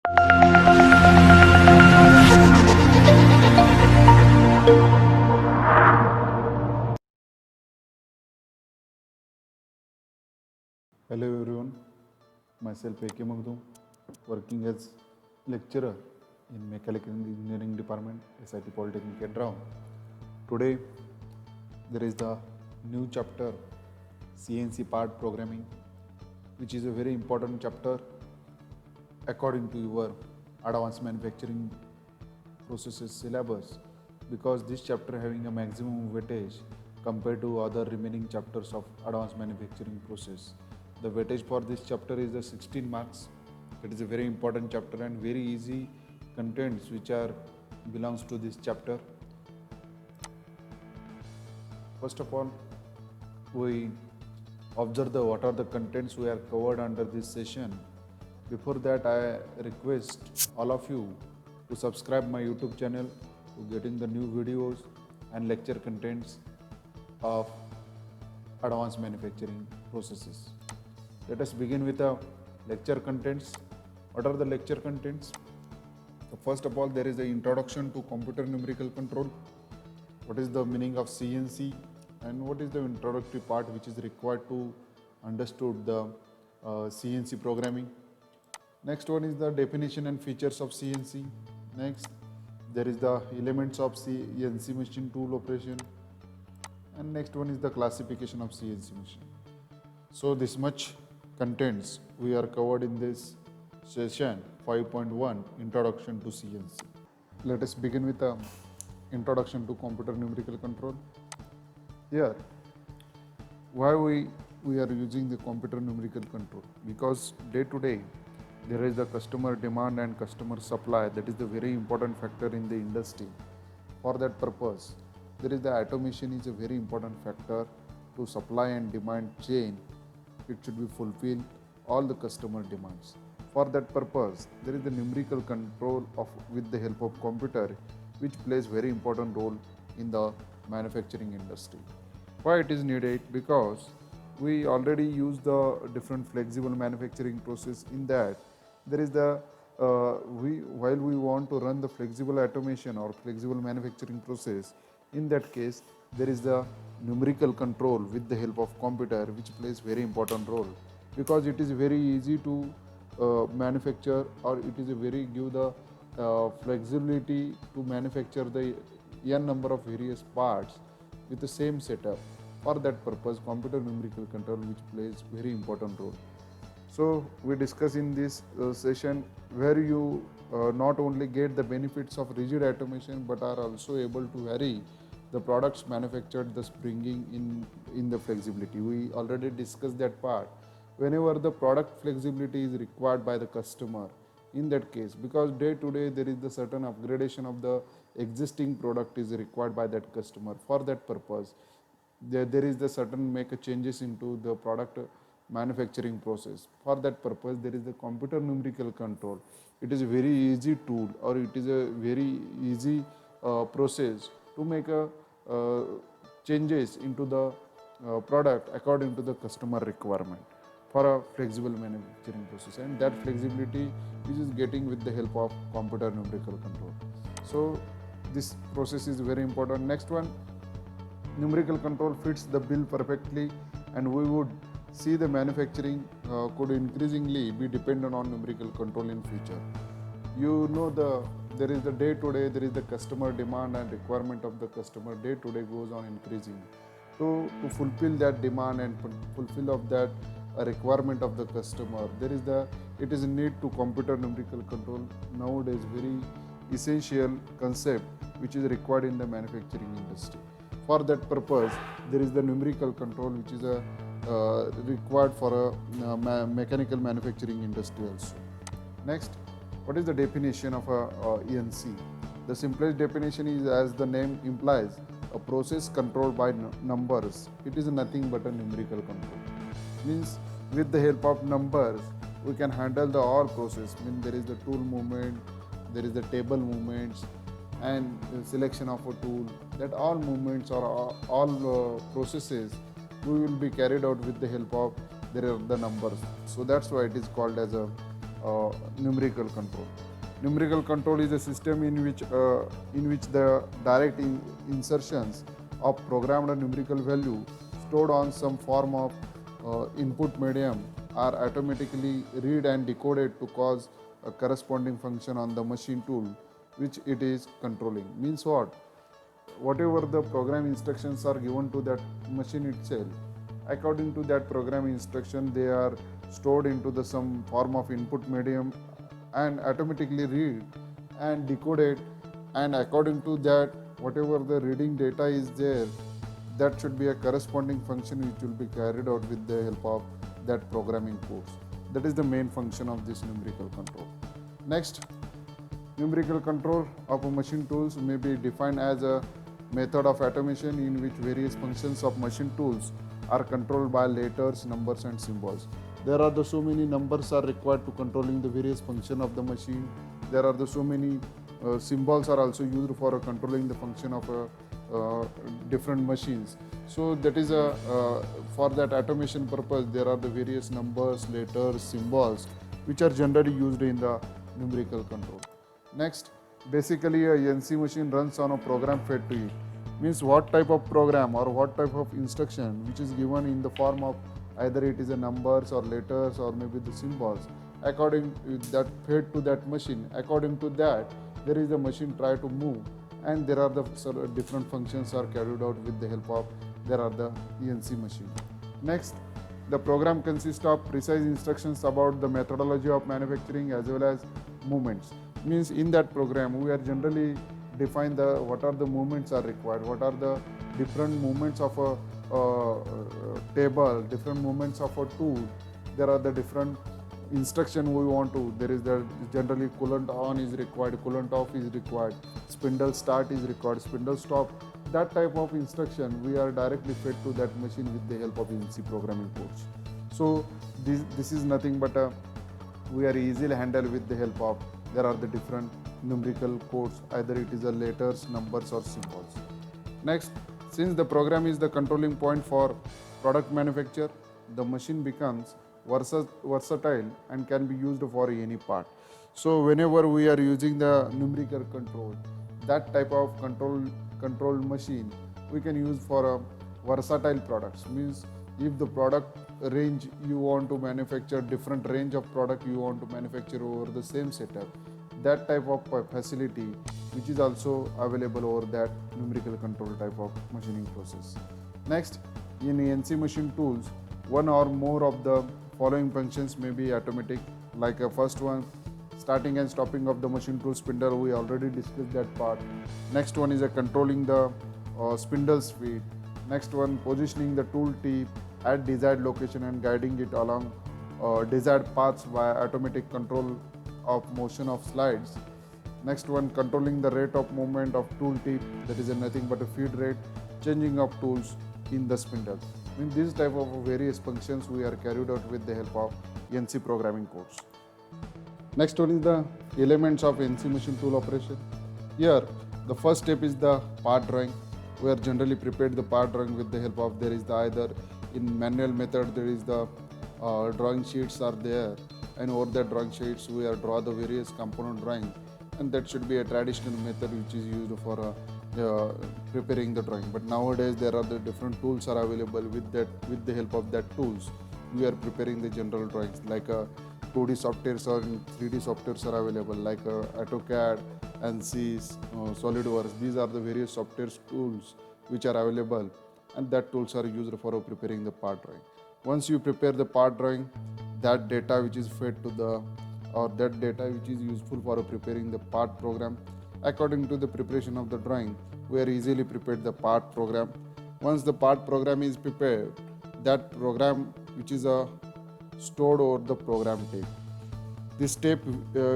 Hello everyone, myself A.K. Magdum, working as lecturer in Mechanical Engineering Department, SIT Polytechnic at Rao. Today there is the new chapter CNC part programming, which is a very important chapter according to your advanced manufacturing processes syllabus, because this chapter having a maximum weightage compared to other remaining chapters of advanced manufacturing process. The weightage for this chapter is the 16 marks. It is a very important chapter and very easy contents which are belongs to this chapter. First of all, we observe what are the contents we are covered under this session. Before that, I request all of you to subscribe my YouTube channel to getting the new videos and lecture contents of advanced manufacturing processes. Let us begin with the lecture contents. What are the lecture contents? So first of all, there is the introduction to computer numerical control. What is the meaning of CNC and what is the introductory part which is required to understood the CNC programming. Next one is the definition and features of CNC. Next, there is the elements of CNC machine tool operation. And next one is the classification of CNC machine. So this much contents we are covered in this session 5.1 Introduction to CNC. Let us begin with the introduction to computer numerical control. Here, why we are using the computer numerical control? Because day to day there is the customer demand and customer supply, that is the very important factor in the industry. For that purpose, there is the automation is a very important factor to supply and demand chain. It should be fulfill all the customer demands. For that purpose, there is the numerical control of with the help of computer, which plays very important role in the manufacturing industry. Why it is needed? Because we already use the different flexible manufacturing process. In that there is the while we want to run the flexible automation or flexible manufacturing process, in that case there is the numerical control with the help of computer, which plays very important role, because it is very easy to manufacture, or it is a very give the flexibility to manufacture the n number of various parts with the same setup. For that purpose, computer numerical control which plays very important role. So we discuss in this session where you not only get the benefits of rigid automation but are also able to vary the products manufactured, thus bringing in the flexibility. We already discussed that part. Whenever the product flexibility is required by the customer, in that case, because day to day there is the certain upgradation of the existing product is required by that customer. For that purpose, there is the certain make changes into the product manufacturing process. For that purpose, there is the computer numerical control. It is a very easy tool, or it is a very easy process to make a changes into the product according to the customer requirement for a flexible manufacturing process, and that flexibility is getting with the help of computer numerical control. So this process is very important. Next one, numerical control fits the bill perfectly, and we would see the manufacturing could increasingly be dependent on numerical control in future. You know, there is the day to day, there is the customer demand and requirement of the customer day to day goes on increasing. So to fulfill that demand and fulfill of that requirement of the customer, it is a need to computer numerical control nowadays, very essential concept which is required in the manufacturing industry. For that purpose, there is the numerical control which is required for a mechanical manufacturing industry also. Next, what is the definition of a ENC? The simplest definition is, as the name implies, a process controlled by numbers. It is nothing but a numerical control. Means with the help of numbers, we can handle the all process. Means there is the tool movement, there is the table movements, and selection of a tool. That all movements or all processes we will be carried out with the help of the numbers. So that's why it is called as a numerical control. Numerical control is a system in which the direct insertions of programmed numerical value stored on some form of input medium are automatically read and decoded to cause a corresponding function on the machine tool which it is controlling. Means what? Whatever the program instructions are given to that machine itself, according to that program instruction they are stored into the some form of input medium and automatically read and decoded, and according to that whatever the reading data is there, that should be a corresponding function which will be carried out with the help of that programming codes. That is the main function of this numerical control. Next, numerical control of a machine tools may be defined as a method of automation in which various functions of machine tools are controlled by letters, numbers and symbols. There are so many numbers are required to controlling the various function of the machine. There are so many symbols are also used for controlling the function of different machines. So that is for that automation purpose there are the various numbers, letters, symbols which are generally used in the numerical control. Next, basically a NC machine runs on a program fed to it. Means what type of program or what type of instruction which is given in the form of either it is a numbers or letters or maybe the symbols, according that fed to that machine, according to that there is the machine try to move, and there are the different functions are carried out with the help of there are the ENC machine. Next, the program consists of precise instructions about the methodology of manufacturing as well as movements. Means in that program we are generally define the what are the movements are required, what are the different movements of a table, different movements of a tool. There are the different instruction we want to. There is the generally coolant on is required, coolant off is required, spindle start is required, spindle stop. That type of instruction we are directly fed to that machine with the help of NC programming codes. So this is nothing but we are easily handled with the help of there are the different numerical codes, either it is a letters, numbers or symbols. Next, since the program is the controlling point for product manufacture, the machine becomes versatile and can be used for any part. So whenever we are using the numerical control, that type of controlled machine we can use for versatile products. Means if the product range you want to manufacture different range of product you want to manufacture over the same setup, that type of facility which is also available over that numerical control type of machining process. Next, in NC machine tools, one or more of the following functions may be automatic, like a first one, starting and stopping of the machine tool spindle, we already discussed that part. Next one is a controlling the spindle speed. Next one, positioning the tool tip at desired location and guiding it along desired paths via automatic control of motion of slides. Next one, controlling the rate of movement of tool tip, that is nothing but a feed rate, changing of tools in the spindle. In this type of various functions we are carried out with the help of NC programming codes. Next one is the elements of NC machine tool operation. Here the first step is the part drawing. We are generally prepared the part drawing with the help of there is the either in manual method there is the drawing sheets are there, and over the drawing sheets we are draw the various component drawing, and that should be a traditional method which is used for preparing the drawing. But nowadays there are the different tools are available with the help of that tools we are preparing the general drawings, like 2D softwares or 3D softwares are available, like AutoCAD, ANSYS, SolidWorks. These are the various softwares tools which are available, and that tools are used for preparing the part drawing. Once you prepare the part drawing, that data which is fed to the or that data which is useful for preparing the part program, according to the preparation of the drawing we are easily prepared the part program. Once the part program is prepared, that program which is stored over the program tape. This tape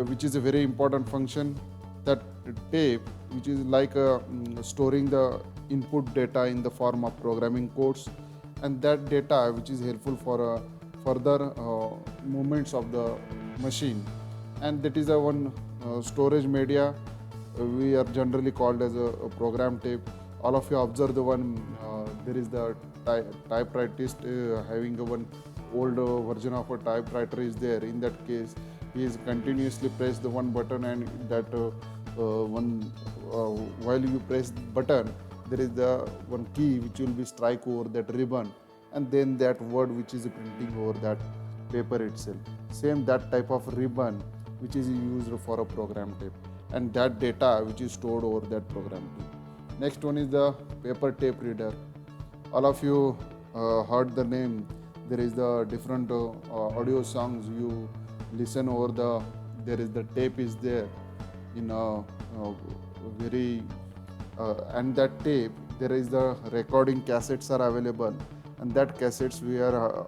which is a very important function, that tape which is like storing the input data in the form of programming codes, and that data which is helpful for further movements of the machine, and that is a one storage media we are generally called as a program tape. All of you observe the one there is the typewriter having a one old version of a typewriter is there. In that case he is continuously press the one button, and that one while you press the button, there is the one key which will be strike over that ribbon, and then that word which is printing over that paper itself. Same that type of ribbon which is used for a program tape, and that data which is stored over that program tape. Next one is the paper tape reader. All of you heard the name. There is the different audio songs you listen over the. There is the tape is there in a very and that tape there is the recording cassettes are available, and that cassettes we are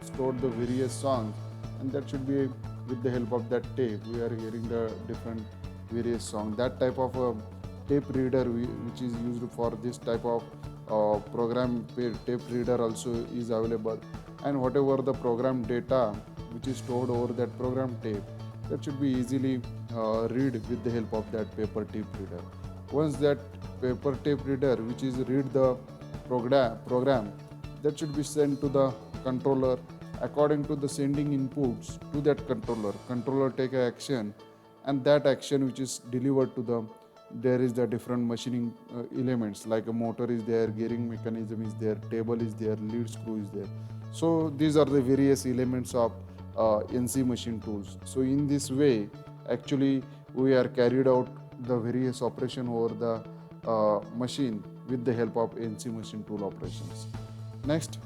stored the various songs, and that should be with the help of that tape we are hearing the different various songs. That type of tape reader which is used for this type of program tape reader also is available, and whatever the program data which is stored over that program tape, that should be easily read with the help of that paper tape reader. Once that paper tape reader which is read the program, that should be sent to the controller. According to the sending inputs to that controller take action, and that action which is delivered to the, there is the different machining elements like a motor is there, gearing mechanism is there, table is there, lead screw is there. So these are the various elements of NC machine tools. So in this way actually we are carried out the various operation over the machine with the help of NC machine tool operations. Next,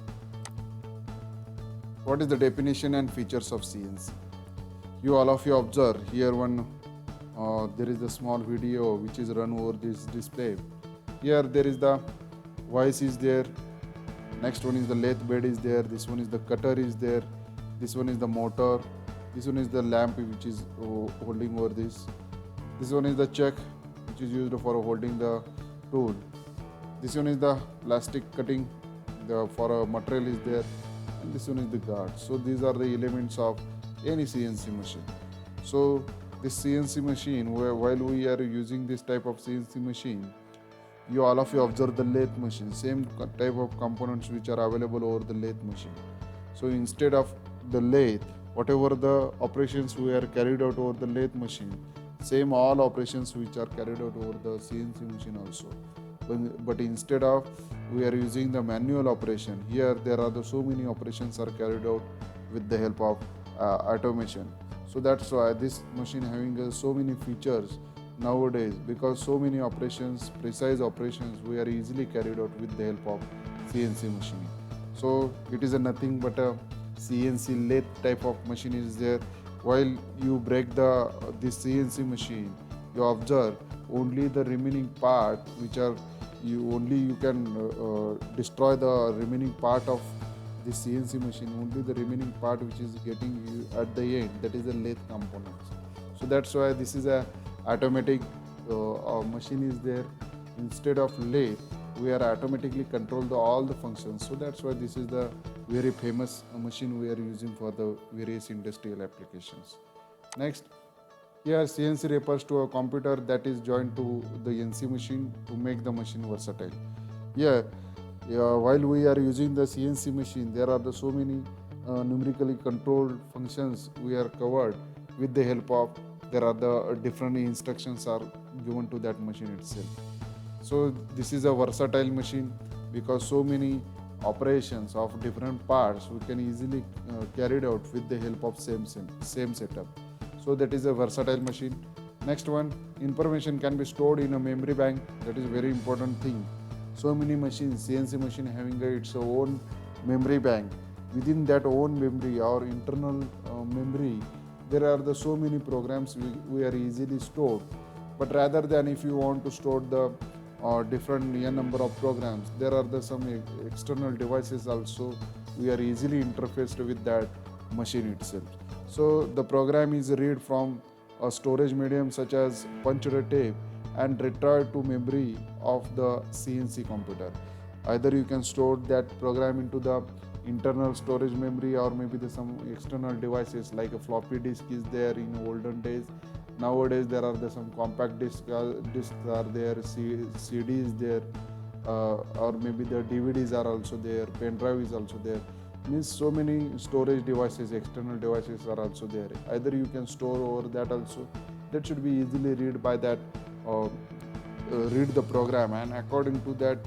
what is the definition and features of CNC? You all of you observe here one there is a small video which is run over this display. Here there is the voice is there, next one is the lathe bed is there, this one is the cutter is there, this one is the motor, this one is the lamp which is holding over this one is the chuck which is used for holding the tool, this one is the plastic cutting for a material is there, and this one is the guard. So these are the elements of any CNC machine. So this CNC machine, while we are using this type of CNC machine, you all of you observe the lathe machine, same type of components which are available over the lathe machine. So instead of the lathe, whatever the operations we are carried out over the lathe machine, same all operations which are carried out over the CNC machine also. But instead of we are using the manual operation, here there are so many operations are carried out with the help of automation. So that's why this machine having so many features nowadays, because so many operations, precise operations we are easily carried out with the help of CNC machining. So it is nothing but a CNC lathe type of machine is there. While you break this CNC machine, you observe only the remaining part which are you can destroy the remaining part of the CNC machine, only the remaining part which is getting you at the end, that is the lathe components. So that's why this is a automatic machine is there. Instead of lathe, we are automatically control all the functions. So that's why this is the very famous machine we are using for the various industrial applications. Next, here CNC refers to a computer that is joined to the NC machine to make the machine versatile. Here, while we are using the CNC machine, there are so many numerically controlled functions we are covered with the help of, there are the different instructions are given to that machine itself. So this is a versatile machine because so many operations of different parts we can easily carried out with the help of same setup. So that is a versatile machine. Next one, information can be stored in a memory bank. That is a very important thing. So many machines, CNC machine having its own memory bank. Within that own memory or internal memory, there are so many programs we are easily stored. But rather than if you want to store the different number of programs, there are some external devices also we are easily interfaced with that machine itself. So the program is read from a storage medium such as punched tape and retrieved to memory of the CNC computer. Either you can store that program into the internal storage memory, or maybe some external devices like a floppy disk is there in olden days. Nowadays there are some compact discs are there, CD is there, or maybe the DVDs are also there, pen drive is also there. Means so many storage devices, external devices are also there. Either you can store over that also. That should be easily read by that, read the program, and according to that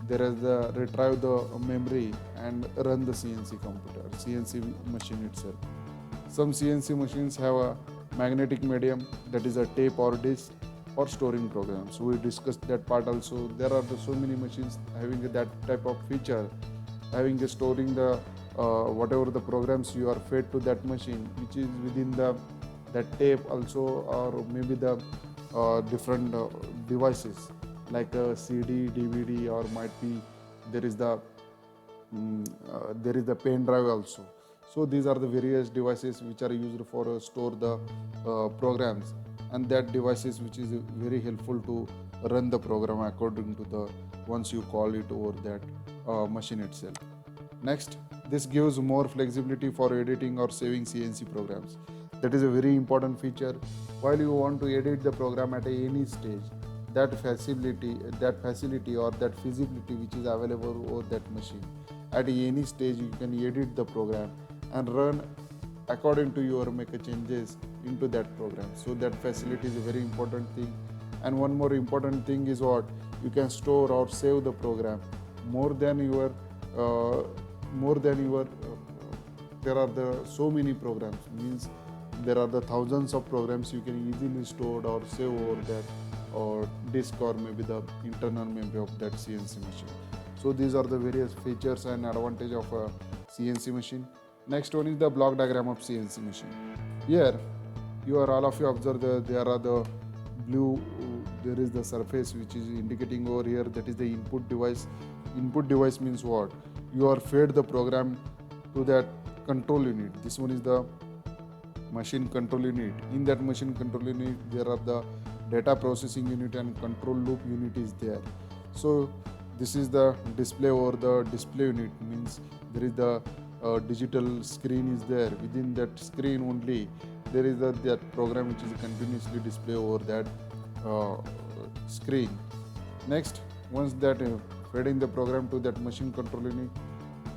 there is the retrieve the memory and run the CNC computer, CNC machine itself. Some CNC machines have a magnetic medium, that is a tape or disc, or storing programs. We discussed that part also. There are so many machines having that type of feature, having a storing the whatever the programs you are fed to that machine, which is within the that tape also, or maybe the different devices like a CD, DVD, or might be there is the there is the pen drive also. So these are the various devices which are used for store the programs, and that devices which is very helpful to run the program according to the once you call it over that machine itself. Next, this gives more flexibility for editing or saving CNC programs. That is a very important feature. While you want to edit the program at any stage, that facility or that feasibility which is available over that machine, at any stage you can edit the program and run according to your make changes into that program. So that facility is a very important thing. And one more important thing is what, you can store or save the program more than your uh, there are the so many programs, means there are the thousands of programs you can easily store or save over that or disk or maybe the internal memory of that CNC machine. So these are the various features and advantage of a CNC machine. Next one is the block diagram of CNC machine. Here you are all of you observe there are the blue, there is the surface which is indicating over here, that is the input device. Input device means what, you are fed the program to that control unit. This one is the machine control unit. In that machine control unit there are the data processing unit and control loop unit is there. So this is the display over the display unit, means there is the digital screen is there. Within that screen only there is that program which is continuously display over that uh, screen. Next, once that feeding the program to that machine control unit,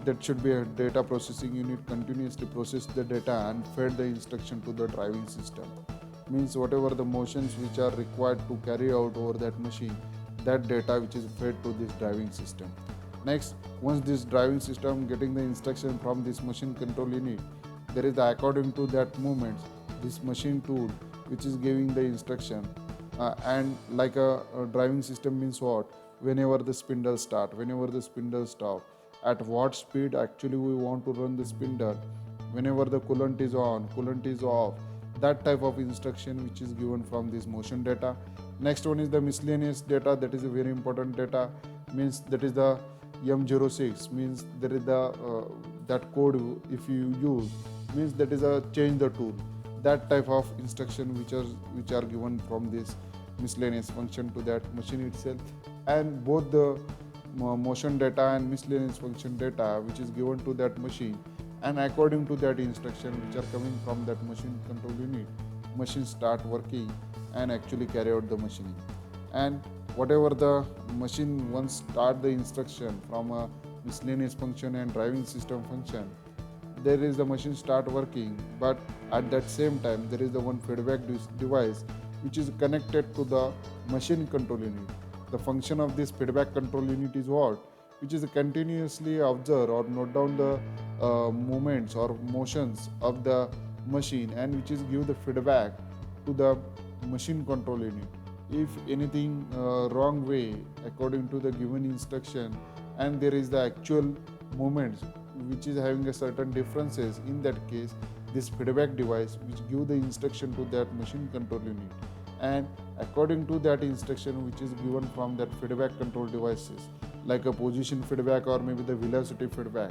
that should be a data processing unit, continuously process the data and fed the instruction to the driving system. Means whatever the motions which are required to carry out over that machine, that data which is fed to this driving system. Next, once this driving system getting the instruction from this machine control unit, there is the according to that movements, this machine tool which is giving the instruction. And like a driving system means what, whenever the spindle start, whenever the spindle stop, at what speed actually we want to run the spindle, whenever the coolant is on, coolant is off, that type of instruction which is given from this motion data. Next one is the miscellaneous data, that is a very important data, means that is the M06, means there is the that code if you use, means that is a change the tool, that type of instruction which are given from this miscellaneous function to that machine itself. And both the motion data and miscellaneous function data which is given to that machine, and according to that instruction which are coming from that machine control unit, machine start working and actually carry out the machining. And whatever the machine once start the instruction from a miscellaneous function and driving system function, there is the machine start working, but at that same time there is the one feedback device which is connected to the machine control unit. The function of this feedback control unit is what, which is continuously observe or note down the movements or motions of the machine, and which is give the feedback to the machine control unit. If anything wrong way according to the given instruction, and there is the actual movements which is having a certain differences, in that case this feedback device which give the instruction to that machine control unit, and according to that instruction which is given from that feedback control devices, like a position feedback or maybe the velocity feedback,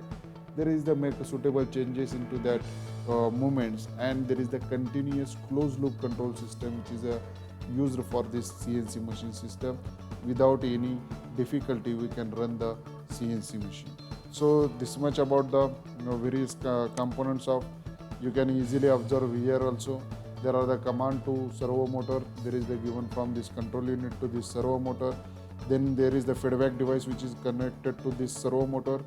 there is the make suitable changes into that movements, and there is the continuous closed loop control system which is used for this CNC machine system. Without any difficulty we can run the CNC machine. So this much about the various components of, you can easily observe here also. There are the command to servo motor, there is the given from this control unit to this servo motor. Then there is the feedback device which is connected to this servo motor.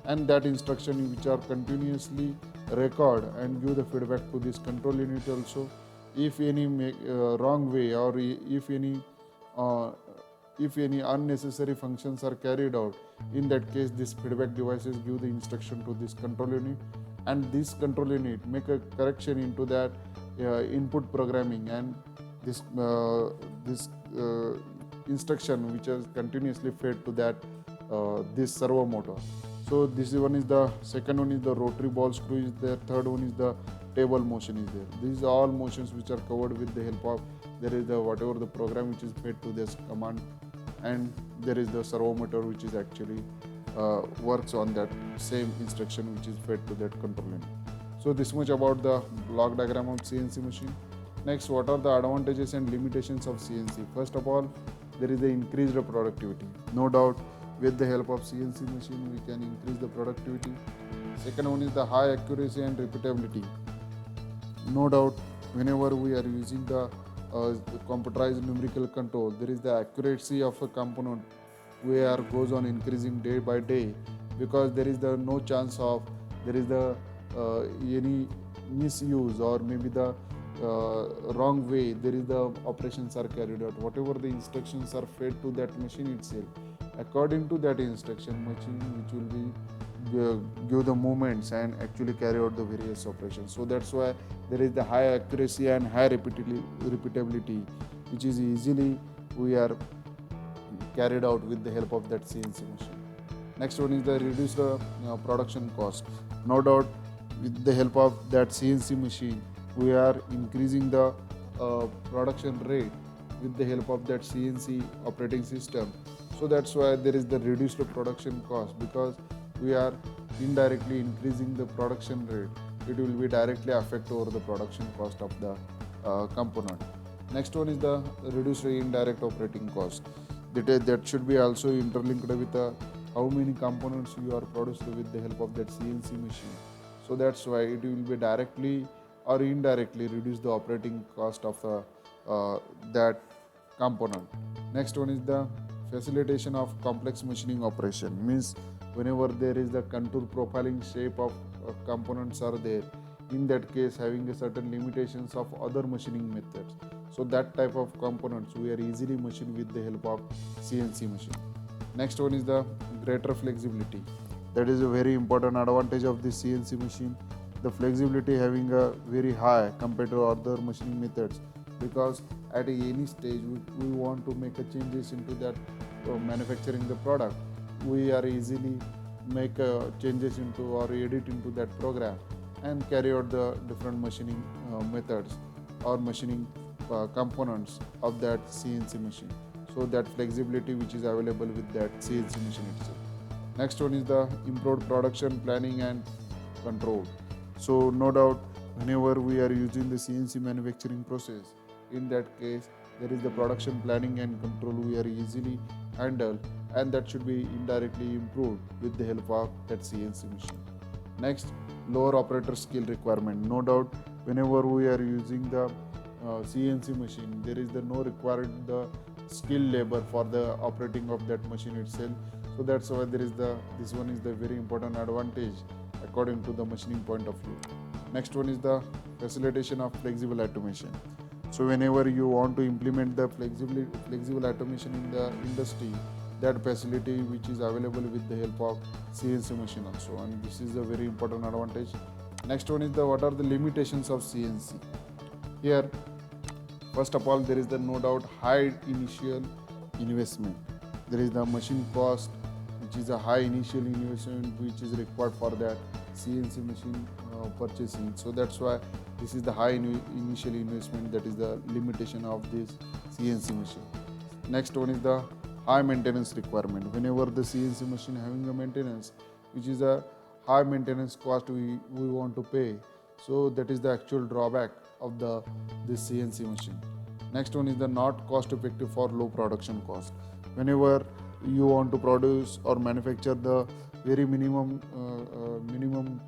and that instruction which are continuously record and give the feedback to this control unit also. If any wrong way, or uh, if any unnecessary functions are carried out, in that case this feedback devices give the instruction to this control unit, and this control unit make a correction into that input programming, and this instruction which is continuously fed to that this servo motor. So this one is the second one is the rotary ball screw is there, third one is the table motion is there. These are all motions which are covered with the help of there is the whatever the program which is fed to this command, and there is the servo motor which is actually works on that same instruction which is fed to that control unit. So this much about the block diagram of CNC machine. Next, what are the advantages and limitations of CNC? First of all, there is the increased productivity. No doubt, with the help of CNC machine, we can increase the productivity. Second one is the high accuracy and repeatability. No doubt, whenever we are using the computerized numerical control, there is the accuracy of a component where goes on increasing day by day, because there is the no chance of there is the any misuse, or maybe the wrong way there is the operations are carried out. Whatever the instructions are fed to that machine itself, according to that instruction, machine which will be give the movements and actually carry out the various operations. So that's why there is the high accuracy and high repeatability, which is easily we are carried out with the help of that CNC machine. Next one is the reduced production cost. No doubt, with the help of that CNC machine, we are increasing the production rate with the help of that CNC operating system. So that's why there is the reduced production cost, because we are indirectly increasing the production rate. It will be directly affect over the production cost of the component. Next one is the reduced indirect operating cost. That should be also interlinked with how many components you are produced with the help of that CNC machine. So that's why it will be directly or indirectly reduce the operating cost of that component. Next one is the facilitation of complex machining operation. Means whenever there is the contour profiling shape of components are there, in that case having a certain limitations of other machining methods. So that type of components we are easily machined with the help of CNC machine. Next one is the greater flexibility. That is a very important advantage of this CNC machine. The flexibility having a very high compared to other machining methods, because at any stage we want to make a changes into that manufacturing the product, we are easily make changes into or edit into that program and carry out the different machining methods or machining components of that CNC machine. So that flexibility which is available with that CNC machine itself. Next one is the improved production planning and control. So no doubt, whenever we are using the CNC manufacturing process, in that case there is the production planning and control we are easily handle, and that should be indirectly improved with the help of that CNC machine. Next, lower operator skill requirement. No doubt, whenever we are using the CNC machine, there is the no required the skill labor for the operating of that machine itself. So that's why there is the this one is the very important advantage according to the machining point of view. Next one is the facilitation of flexible automation. So whenever you want to implement the flexible automation in the industry, that facility which is available with the help of CNC machine also, and this is a very important advantage. Next one is the what are the limitations of CNC. Here, first of all, there is the no doubt high initial investment. There is the machine cost, which is a high initial investment which is required for that CNC machine purchasing. So that's why this is the high initial investment, that is the limitation of this CNC machine. Next one is the high maintenance requirement. Whenever the CNC machine having a maintenance, which is a high maintenance cost we want to pay. So that is the actual drawback of this CNC machine. Next one is the not cost effective for low production cost. Whenever you want to produce or manufacture the very minimum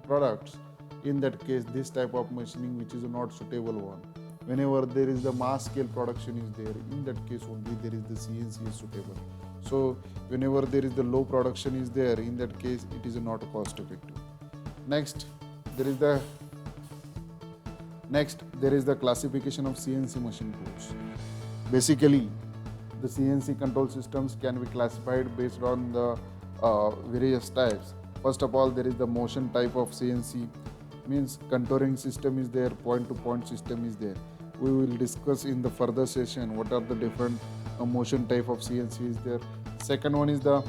products, in that case this type of machining which is a not suitable one. Whenever there is the mass scale production is there, in that case only there is the CNC is suitable. So whenever there is the low production is there, in that case it is not cost effective. Next, there is the classification of CNC machine tools. Basically, the CNC control systems can be classified based on the various types. First of all, there is the motion type of CNC, means contouring system is there, point to point system is there. We will discuss in the further session what are the different motion type of CNC is there. Second one is the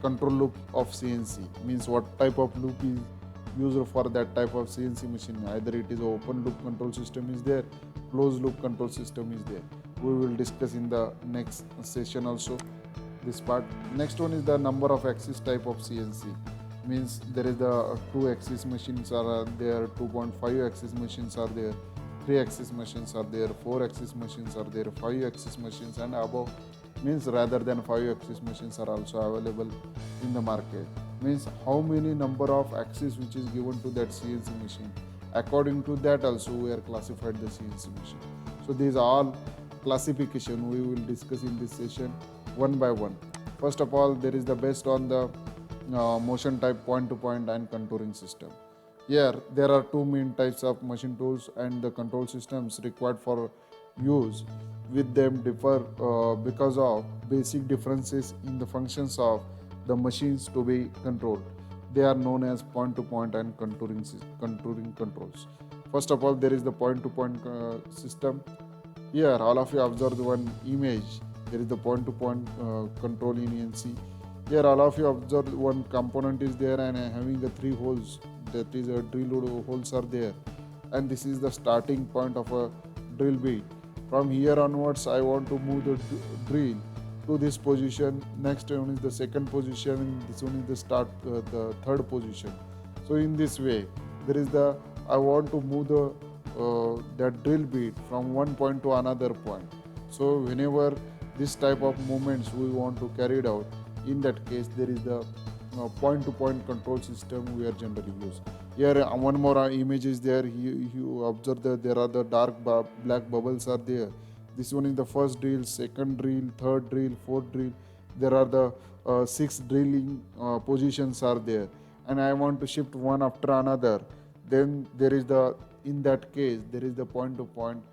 control loop of CNC, means what type of loop is used for that type of CNC machine. Either it is open loop control system is there, closed loop control system is there. We will discuss in the next session also this part. Next one is the number of axis type of CNC, means there is the 2 axis machines are there, 2.5 axis machines are there, 3 axis machines are there, 4 axis machines are there, 5 axis machines and above, means rather than 5 axis machines are also available in the market. Means how many number of axis which is given to that CNC machine, according to that also we are classified the CNC machine. So these are all classification we will discuss in this session one by one. First of all, there is the based on the motion type, point to point and contouring system. Here there are 2 main types of machine tools and the control systems required for use with them differ because of basic differences in the functions of the machines to be controlled. They are known as point to point and contouring controls. First of all, there is the point to point system. Here all of you observe one image. There is the point to point control in ENC. Here all of you observe one component is there and having the 3 holes, that is a drill holes are there, and this is the starting point of a drill bit. From here onwards I want to move the drill to this position. Next one is the second position, this one is the third position. So in this way there is the I want to move the that drill bit from one point to another point. So whenever this type of movements we want to carry it out, in that case there is the point to point control system we are generally use. Here one more image is there. You observe that there are the dark black bubbles are there. This one is the first drill, second drill, third drill, fourth drill. There are the 6 drilling positions are there, and I want to shift one after another. Then there is the, in that case there is the point to point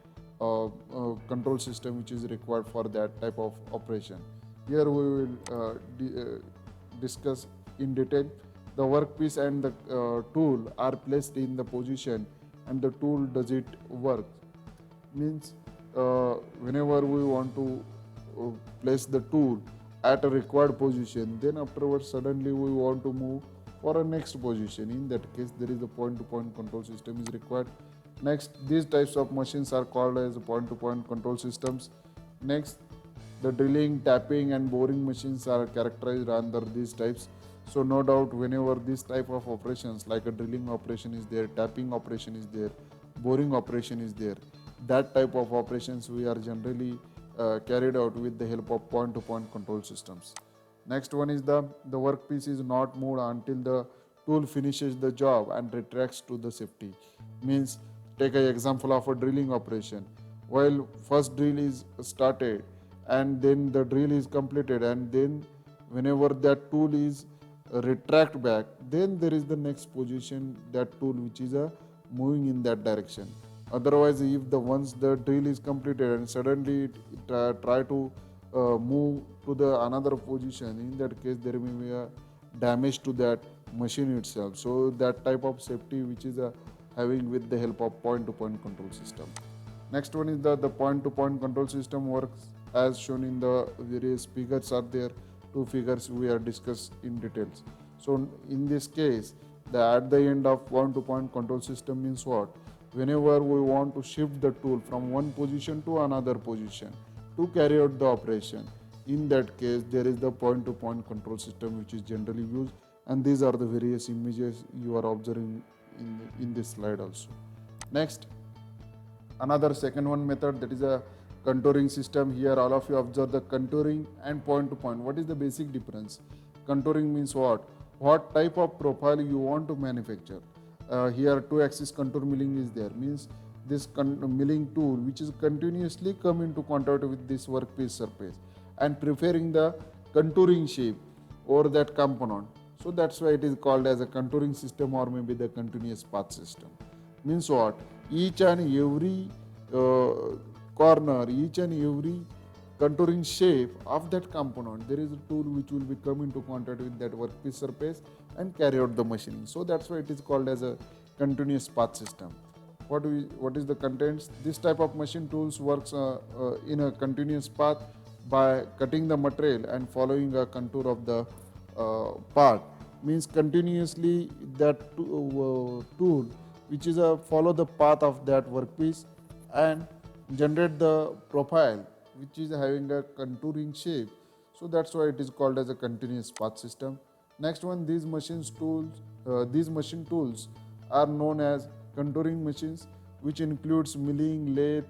control system which is required for that type of operation. Here we will discuss in detail. The workpiece and the tool are placed in the position and the tool does it work. Means whenever we want to place the tool at a required position, then afterwards suddenly we want to move for a next position. In that case there is a point to point control system is required. Next, these types of machines are called as point to point control systems. Next, the drilling, tapping and boring machines are characterized under these types. So no doubt whenever this type of operations like a drilling operation is there, tapping operation is there, boring operation is there, that type of operations we are generally carried out with the help of point to point control systems. Next one is the workpiece is not moved until the tool finishes the job and retracts to the safety. Means take an example of a drilling operation. While first drill is started and then the drill is completed, and then whenever that tool is retract back, then there is the next position that tool which is moving in that direction. Otherwise, if the once the drill is completed and suddenly it try to move to the another position, in that case there may be a damage to that machine itself. So that type of safety which is having with the help of point to point control system. Next one is the point to point control system works as shown in the various figures are there. 2 figures we are discussed in details. So in this case, at the end of point to point control system means what? Whenever we want to shift the tool from one position to another position to carry out the operation, in that case there is the point to point control system which is generally used, and these are the various images you are observing in this slide also. Next, another second one method, that is a contouring system. Here all of you observe the contouring and point to point. What is the basic difference? Contouring means what type of profile you want to manufacture. Here 2 axis contour milling is there, means this milling tool which is continuously come into contact with this workpiece surface and preparing the contouring shape over that component. So that's why it is called as a contouring system or maybe the continuous path system. Means what? Each and every corner, each and every contouring shape of that component, there is a tool which will be come into contact with that workpiece surface and carry out the machining. So that's why it is called as a continuous path system. What is the contents? This type of machine tools works in a continuous path by cutting the material and following a contour of the part. Means continuously that tool which is a follow the path of that workpiece and generate the profile which is having a contouring shape. So that's why it is called as a continuous path system. Next one, these machine tools are known as contouring machines, which includes milling, lathe,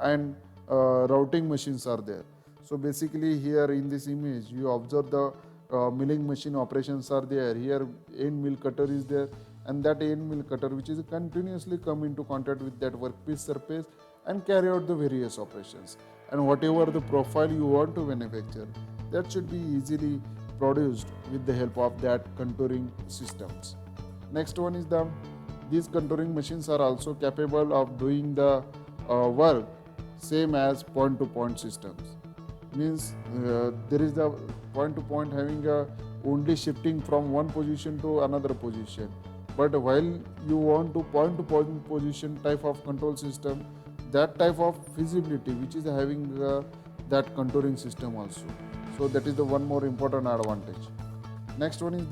and routing machines are there. So basically, here in this image, you observe the milling machine operations are there. Here, end mill cutter is there, and that end mill cutter, which is continuously come into contact with that workpiece surface and carry out the various operations. And whatever the profile you want to manufacture, that should be easily produced with the help of that contouring systems. Next one is these contouring machines are also capable of doing the work same as point-to-point systems. Means there is the point-to-point having a only shifting from one position to another position. But while you want to point-to-point position type of control system, that type of feasibility which is having that contouring system also. So that is the one more important advantage. Next one is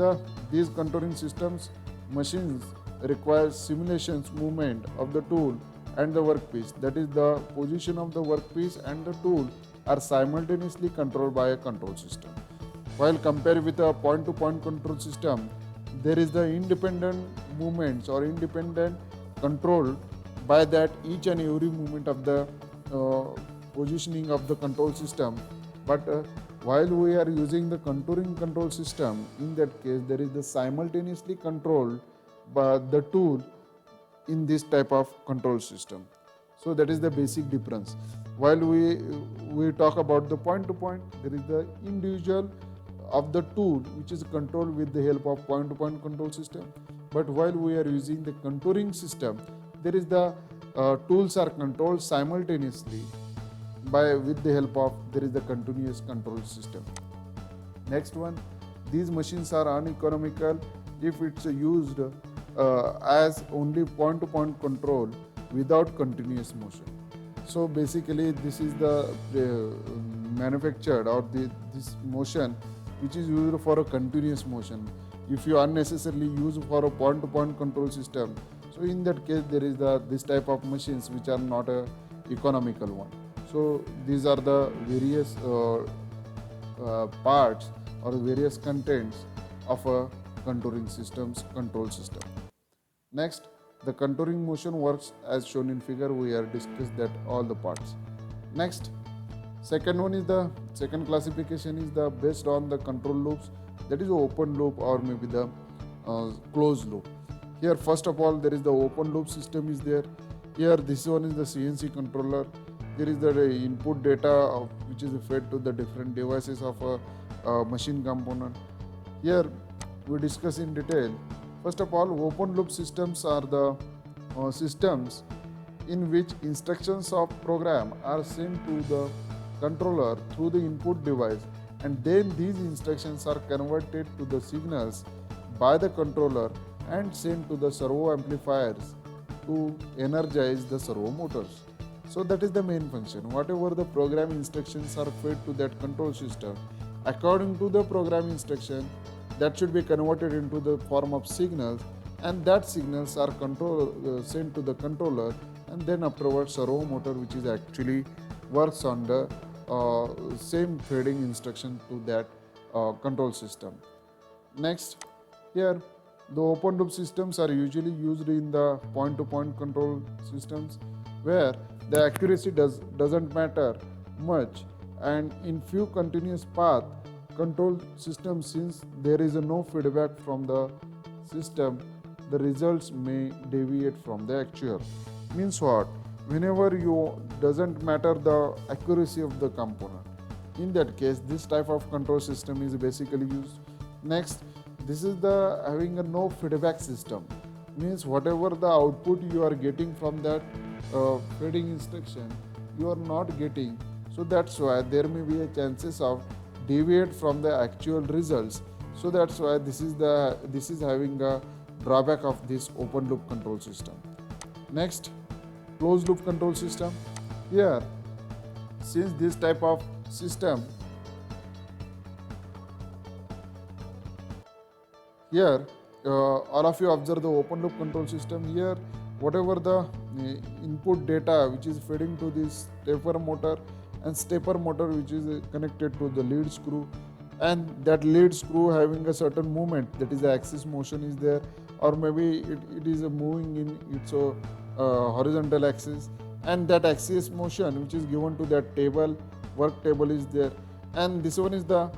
these contouring systems machines require simulations movement of the tool and the workpiece. That is the position of the workpiece and the tool are simultaneously controlled by a control system. While compared with a point-to-point control system, there is the independent movements or independent control by that each and every movement of the positioning of the control system. But while we are using the contouring control system, in that case there is the simultaneously controlled by the tool in this type of control system. So that is the basic difference. While we talk about the point to point, there is the individual of the tool which is controlled with the help of point to point control system. But while we are using the contouring system, there is the tools are controlled simultaneously with the help of there is the continuous control system. Next one, these machines are uneconomical if it's used as only point to point control without continuous motion. So basically this is the manufactured or this motion which is used for a continuous motion. If you unnecessarily use for a point to point control system, so in that case there is this type of machines which are not a economical one. So these are the various parts or various contents of a contouring systems control system. Next, the contouring motion works as shown in figure. We have discussed that all the parts. Next, second classification is the based on the control loops, that is open loop or maybe the closed loop. Here first of all there is the open loop system is there. Here this one is the CNC controller. There is the input data which is fed to the different devices of a machine component. Here we discuss in detail. First of all, open loop systems are the systems in which instructions of program are sent to the controller through the input device, and then these instructions are converted to the signals by the controller and sent to the servo amplifiers to energize the servo motors. So that is the main function. Whatever the program instructions are fed to that control system, according to the program instruction, that should be converted into the form of signals, and that signals are sent to the controller, and then afterwards servo motor which is actually works on the same feeding instruction to that control system. Next, here the open loop systems are usually used in the point to point control systems where the accuracy doesn't matter much, and in few continuous path control systems, since there is no feedback from the system, the results may deviate from the actual. Means what? Whenever you doesn't matter the accuracy of the component, in that case this type of control system is basically used. Next, this is the having a no feedback system. Means whatever the output you are getting from that feeding instruction, you are not getting. So that's why there may be a chances of deviate from the actual results. So that's why this is having a drawback of this open loop control system. Next, closed loop control system. Here, since this type of system, here all of you observe the open loop control system. Here, whatever the input data which is feeding to this stepper motor, and stepper motor which is connected to the lead screw, and that lead screw having a certain movement, that is the axis motion is there, or maybe it is moving in its horizontal axis, and that axis motion which is given to that table, work table is there, and this one is the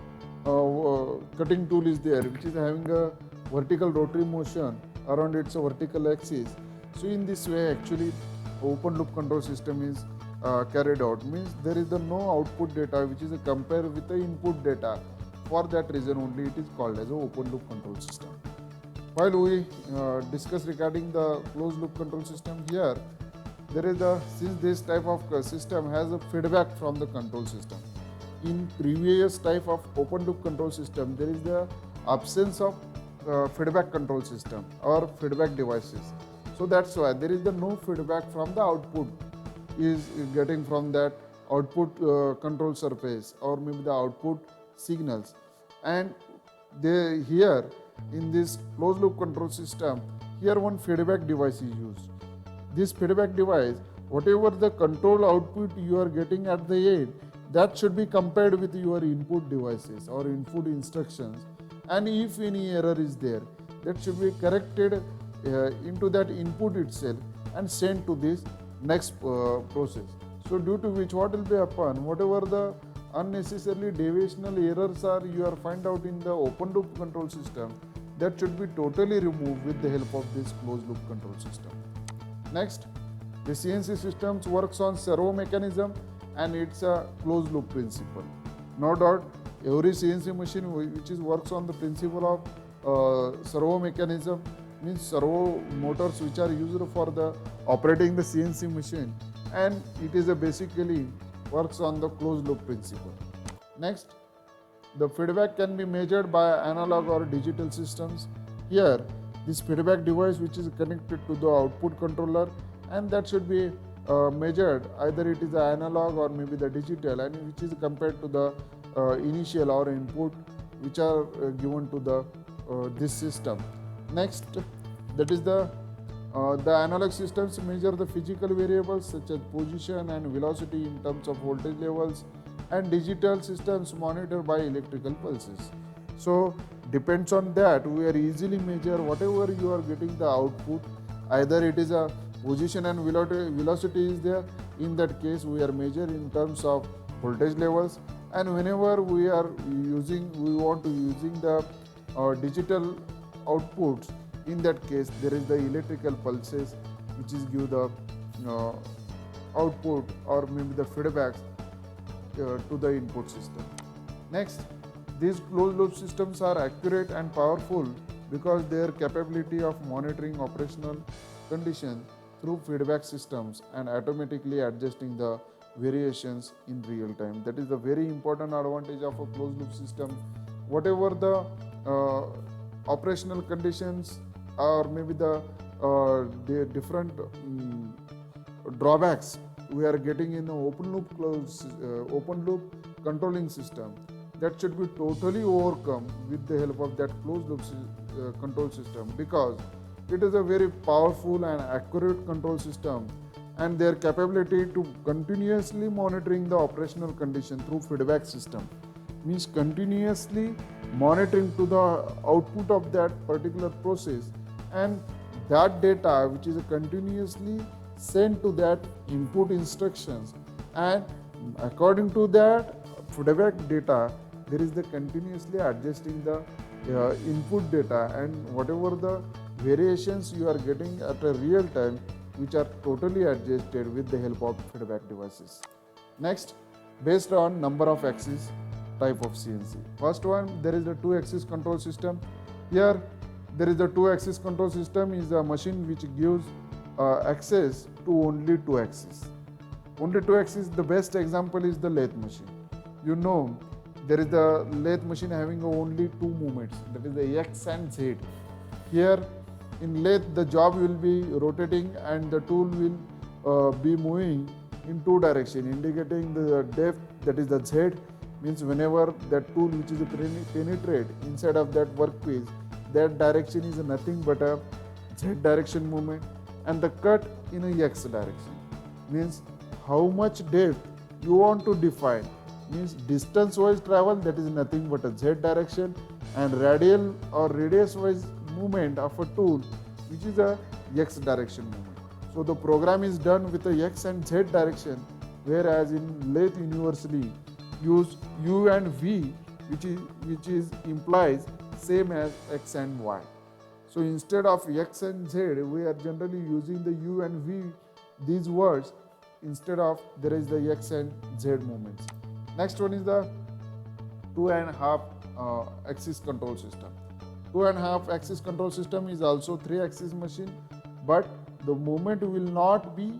cutting tool is there which is having a vertical rotary motion around its vertical axis. So in this way actually open loop control system is carried out. Means there is the no output data which is compared with the input data. For that reason only it is called as a open loop control system. While we discuss regarding the closed loop control system, here there is a, since this type of system has a feedback from the control system. In previous type of open loop control system, there is the absence of feedback control system or feedback devices. So that's why there is the no feedback from the output is getting from that output control surface, or maybe the output signals. And they here in this closed loop control system, here one feedback device is used. This feedback device, whatever the control output you are getting at the end, that should be compared with your input devices or input instructions, and if any error is there, that should be corrected into that input itself and sent to this next process. So due to which what will be happen, whatever the unnecessarily deviational errors are you are find out in the open loop control system, that should be totally removed with the help of this closed loop control system. Next, the CNC systems works on servo mechanism and it's a closed loop principle. No doubt every CNC machine which is works on the principle of servo mechanism, means servo motors which are used for the operating the CNC machine, and it is a basically works on the closed loop principle. Next, the feedback can be measured by analog or digital systems. Here, this feedback device which is connected to the output controller, and that should be measured either it is the analog or maybe the digital, and which is compared to the initial or input which are given to the this system. Next, that is the analog systems measure the physical variables such as position and velocity in terms of voltage levels, and digital systems monitor by electrical pulses. So depends on that we are easily measure whatever you are getting the output, either it is a position and velocity is there, in that case we are measured in terms of voltage levels, and whenever we want to using the digital outputs, in that case there is the electrical pulses which is give the output or maybe the feedbacks to the input system. Next, these closed loop systems are accurate and powerful because their capability of monitoring operational conditions through feedback systems and automatically adjusting the variations in real time. That is the very important advantage of a closed loop system. Whatever the operational conditions or maybe the different drawbacks we are getting in the open loop controlling system, that should be totally overcome with the help of that closed loop control system, because it is a very powerful and accurate control system, and their capability to continuously monitoring the operational condition through feedback system, means continuously monitoring to the output of that particular process, and that data which is continuously sent to that input instructions, and according to that feedback data there is the continuously adjusting the input data, and whatever the variations you are getting at a real time, which are totally adjusted with the help of feedback devices. Next, based on number of axis type of CNC. First one, there is the 2-axis control system. Here, there is the 2-axis control system is a machine which gives access to only 2 axes. Only 2 axes, the best example is the lathe machine. You know, there is the lathe machine having only 2 movements, that is the X and Z. Here in lathe, the job will be rotating and the tool will be moving in 2 directions, indicating the depth, that is the Z, means whenever that tool which is penetrate inside of that workpiece, that direction is nothing but a Z direction movement, and the cut in a X direction, means how much depth you want to define, means distance wise travel, that is nothing but a Z direction, and radial or radius wise movement of a tool which is a X direction movement. So the program is done with a X and Z direction, whereas in lathe universally use U and V, which is implies same as X and Y. So instead of X and Z, we are generally using the U and V, these words, instead of there is the X and Z movements. Next one is the 2.5 axis control system. 2.5 axis control system is also 3-axis machine, but the movement will not be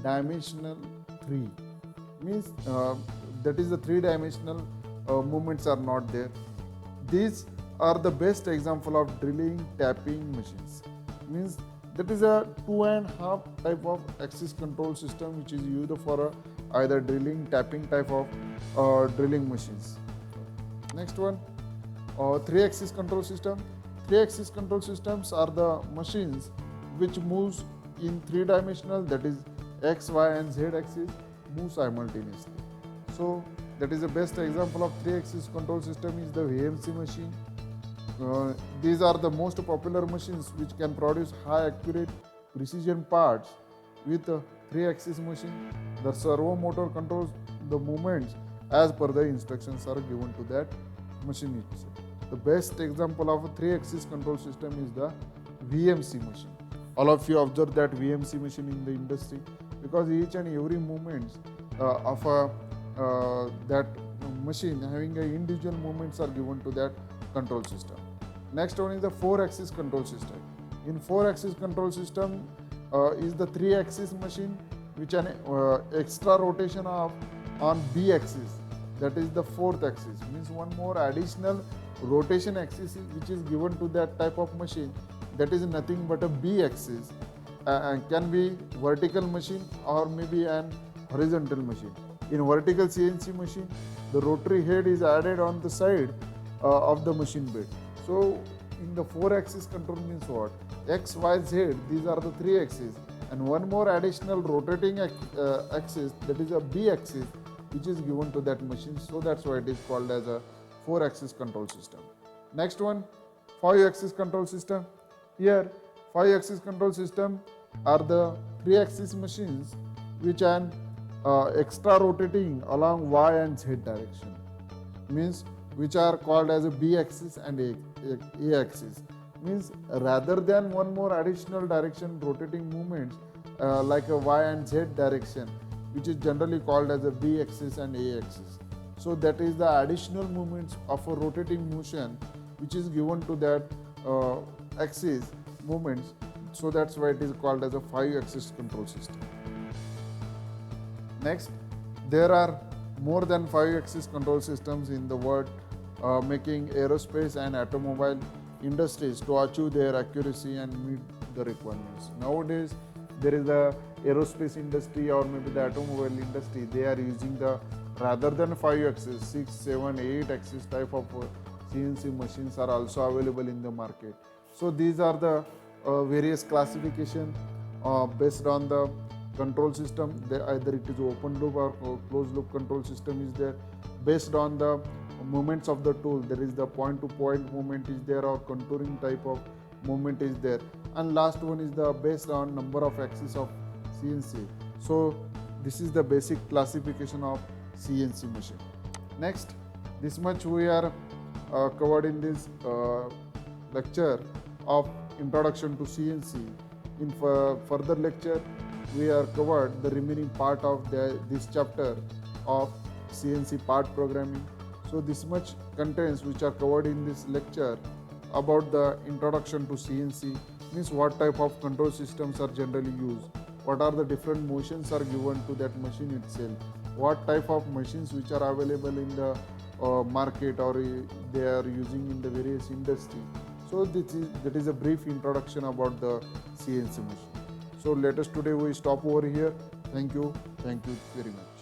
dimensional 3. Means that is the 3-dimensional movements are not there. These are the best example of drilling tapping machines. Means that is a 2.5 type of axis control system which is used for either drilling, tapping type of drilling machines. Next one, 3-axis control system. 3-axis control systems are the machines which moves in 3-dimensional, that is X, Y and Z axis move simultaneously. So that is the best example of 3-axis control system is the VMC machine. These are the most popular machines which can produce high accurate precision parts with a 3-axis machine. The servo motor controls the movements as per the instructions are given to that machine itself. The best example of a 3-axis control system is the VMC machine. All of you observe that VMC machine in the industry, because each and every movement of that machine having a individual movements are given to that control system. Next one is the 4-axis control system. In 4-axis control system is the 3-axis machine which an extra rotation of on B axis, that is the 4th axis, means one more additional rotation axis which is given to that type of machine, that is nothing but a B axis, and can be vertical machine or maybe an horizontal machine. In vertical CNC machine, the rotary head is added on the side of the machine bed. So in the 4-axis control means what? X, Y, Z, these are the 3 axes, and one more additional rotating axis, that is a B axis, which is given to that machine. So that's why it is called as a 4-axis control system. Next one, 5-axis control system. Here 5-axis control system are the 3-axis machines which are extra rotating along Y and Z direction, means which are called as a B axis and A axis, means rather than one more additional direction rotating movements like a Y and Z direction, which is generally called as a B axis and A axis. So that is the additional movements of a rotating motion which is given to that axis movements. So that's why it is called as a 5-axis control system. Next, there are more than 5-axis control systems in the world, making aerospace and automobile industries to achieve their accuracy and meet the requirements. Nowadays, there is the aerospace industry or maybe the automobile industry, they are using the rather than 5-axis, 6, 7, 8-axis type of CNC machines are also available in the market. So these are the various classification based on the control system. Either it is open loop or closed loop control system is there. Based on the movements of the tool, there is the point to point movement is there, or contouring type of movement is there. And last one is the based on number of axis of CNC. So this is the basic classification of CNC machine. Next, this much we are covered in this lecture of introduction to CNC. In further lecture, we are covered the remaining part of this chapter of CNC part programming. So this much contents which are covered in this lecture about the introduction to CNC, means what type of control systems are generally used, what are the different motions are given to that machine itself, what type of machines which are available in the market or they are using in the various industry. So that is a brief introduction about the CNC machine. So let us today we stop over here. Thank you very much.